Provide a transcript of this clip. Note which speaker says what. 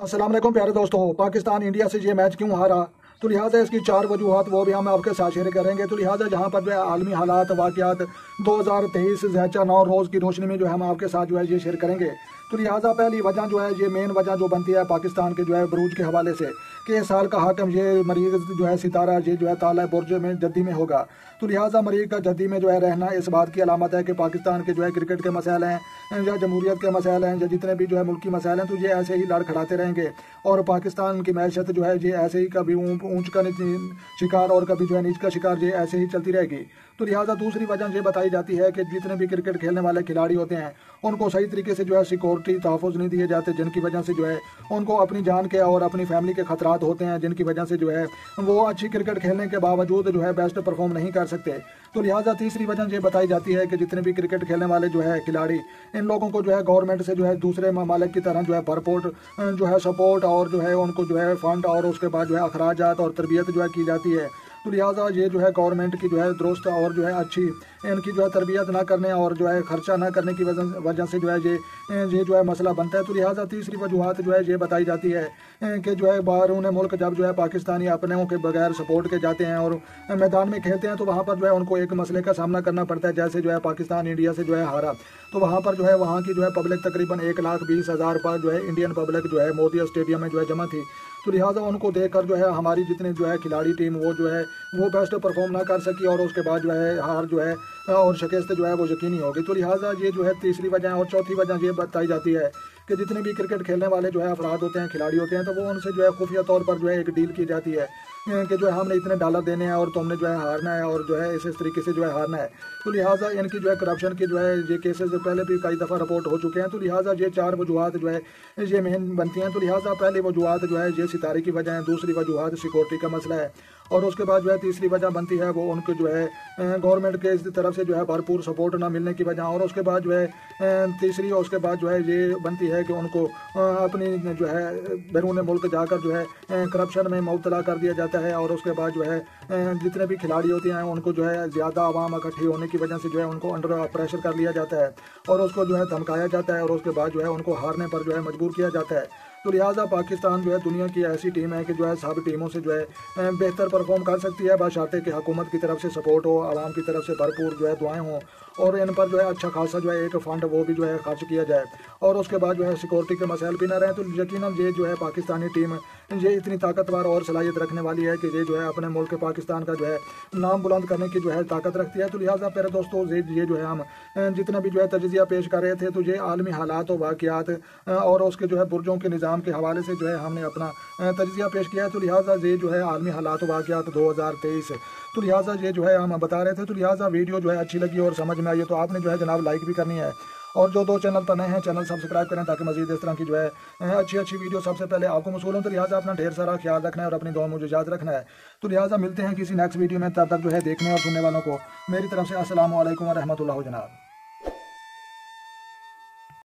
Speaker 1: अस्सलाम वालेकुम प्यारे दोस्तों। पाकिस्तान इंडिया से ये मैच क्यों हारा, तो लिहाजा इसकी 4 वजूहात वो भी हम आपके साथ शेयर करेंगे। तो लिहाजा जहाँ पर जो है आलमी हालात वाक़यात 2023 ज़ैचा 9 रोज़ की रोशनी में जो है हम आपके साथ जो है ये शेयर करेंगे। तो लिहाजा पहली वजह जो है ये मेन वजह जो बनती है पाकिस्तान के जो है बरूज के हवाले से कि इस साल का हाकम ये मरीज़ जो है सितारा ये जो है ताला बुर्ज में जद्दी में होगा। तो लिहाजा मरीज़ का जद्दी में जो है रहना इस बात की अलामत है कि पाकिस्तान के जो है क्रिकेट के मसाइल हैं या जमहूरियत के मसाइल हैं या जितने भी जो है मुल्की मसाइल हैं तो ये ऐसे ही लड़ खड़ाते रहेंगे और पाकिस्तान की मैशत जो है ये ऐसे ही कभी ऊंच का शिकार और कभी जो है नीच का शिकार ये ऐसे ही चलती रहेगी। तो लिहाजा दूसरी वजह ये बताई जाती है कि जितने भी क्रिकेट खेलने वाले खिलाड़ी होते हैं उनको सही तरीके से जो है सिक्योरिटी तहफ़्फ़ुज़ नहीं दिए जाते, जिनकी वजह से जो है उनको अपनी जान के और अपनी फैमिली के खतरात होते हैं, जिनकी वजह से जो है वो अच्छी क्रिकेट खेलने के बावजूद जो है बेस्ट परफॉर्म नहीं कर सकते। तो लिहाजा तीसरी वजह ये बताई जाती है कि जितने भी क्रिकेट खेलने वाले जो है खिलाड़ी इन लोगों को जो है गवर्नमेंट से जो है दूसरे ममालिक की तरह जो है भरपूर जो है सपोर्ट और जो है उनको जो है फंड और उसके बाद जो है अखराजात और तरबियत जो है की जाती है। तो लिहाजा ये जो है गवर्नमेंट की जो है दुरुस्त और जो है अच्छी इनकी जो है तरबियत ना करने और जो है खर्चा ना करने की वजह से जो है ये जो है मसला बनता है। तो लिहाजा तीसरी वजूहात जो है ये बताई जाती है कि जो है बाहरून मुल्क जब जो है पाकिस्तानी अपने के बगैर सपोर्ट के जाते हैं और मैदान में खेलते हैं तो वहाँ पर जो है उनको एक मसले का सामना करना पड़ता है। जैसे जो है पाकिस्तान इंडिया से जो है हारा तो वहाँ पर जो है वहाँ की जो है पब्लिक तकरीबन 1,20,000 पर जो है इंडियन पब्लिक जो है मोदी स्टेडियम में जो है जमा थी। तो लिहाजा उनको देखकर जो है हमारी जितने जो है खिलाड़ी टीम वो जो है वो बेस्ट परफॉर्म ना कर सकी और उसके बाद जो है हार जो है और शिकस्त जो है वो यकीनी होगी। तो लिहाजा ये जो है तीसरी वजह और चौथी वजह ये बताई जाती है कि जितने भी क्रिकेट खेलने वाले जो है अफराद होते हैं खिलाड़ी होते हैं तो वो उनसे जो है खुफिया तौर पर जो है एक डील की जाती है कि जो है हमने इतने डॉलर देने हैं और तुमने जो है हारना है और जो है इस तरीके से जो है हारना है। तो लिहाजा इनकी जो है करप्शन की जो है ये केसेस पहले भी कई दफ़ा रिपोर्ट हो चुके हैं। तो लिहाजा ये 4 वजूहात जो है ये मेन बनती हैं। तो लिहाजा पहली वजूहात जो है ये सितारे की वजह है, दूसरी वजूहात सिक्योरिटी का मसला है और उसके बाद जो है तीसरी वजह बनती है वो उनको जो है गवर्नमेंट के तरफ से जो है भरपूर सपोर्ट ना मिलने की वजह और उसके बाद जो है तीसरी और उसके बाद जो है ये बनती है कि उनको अपनी जो है बैरून मुल्क जाकर जो है करप्शन में मुब्तला कर दिया जाता है और उसके बाद जो है जितने भी खिलाड़ी होते हैं उनको जो है ज़्यादा आवाम इकट्ठी होने की वजह से जो है उनको अंडर प्रेशर कर लिया जाता है और उसको जो है धमकाया जाता है और उसके बाद जो है उनको हारने पर जो है मजबूर किया जाता है। तो लिहाजा पाकिस्तान जो है दुनिया की ऐसी टीम है कि जो है सब टीमों से जो है बेहतर परफॉर्म कर सकती है बशर्ते कि हुकूमत की तरफ से सपोर्ट हो, आवाम की तरफ से भरपूर जो है दुआएं हों और इन पर जो है अच्छा खासा जो है एक फ़ंड वो भी जो है खर्च किया जाए और उसके बाद जो है सिक्योरिटी के मसाइल भी ना रहें। तो यकीनन ये जो है पाकिस्तानी टीम ये इतनी ताकतवर और सलाहियत रखने वाली है कि ये जो है अपने मुल्क पाकिस्तान का जो है नाम बुलंद करने की जो है ताकत रखती है। तो लिहाजा प्यारे दोस्तों ये जो है हम जितना भी जो है तजिया पेश कर रहे थे तो ये आलमी हालात और वाक़यात और उसके जो है बुर्जों के निज़ाम के हवाले से जो है हमने अपना तजिया पेश किया है। तो लिहाजा ये जो है आलमी हालात वाक़यात 2023 तो लिहाजा ये जो है हम बता रहे थे। तो लिहाजा वीडियो जो है अच्छी लगी और समझ में आई तो आपने जो है जनाब लाइक भी करनी है और जो 2 चैनल पर नए हैं चैनल सब्सक्राइब करें ताकि मजीद इस तरह की जो है अच्छी वीडियो सबसे पहले आपको मौसूल हो। तो लिहाजा अपना ढेर सारा ख्याल रखना है और अपनी दुआ मुझे याद रखना है। तो लिहाजा मिलते हैं किसी नेक्स्ट वीडियो में, तब तक जो है देखने और सुनने वालों को मेरी तरफ से अस्सलाम वालेकुम व रहमतुल्लाह जनाब।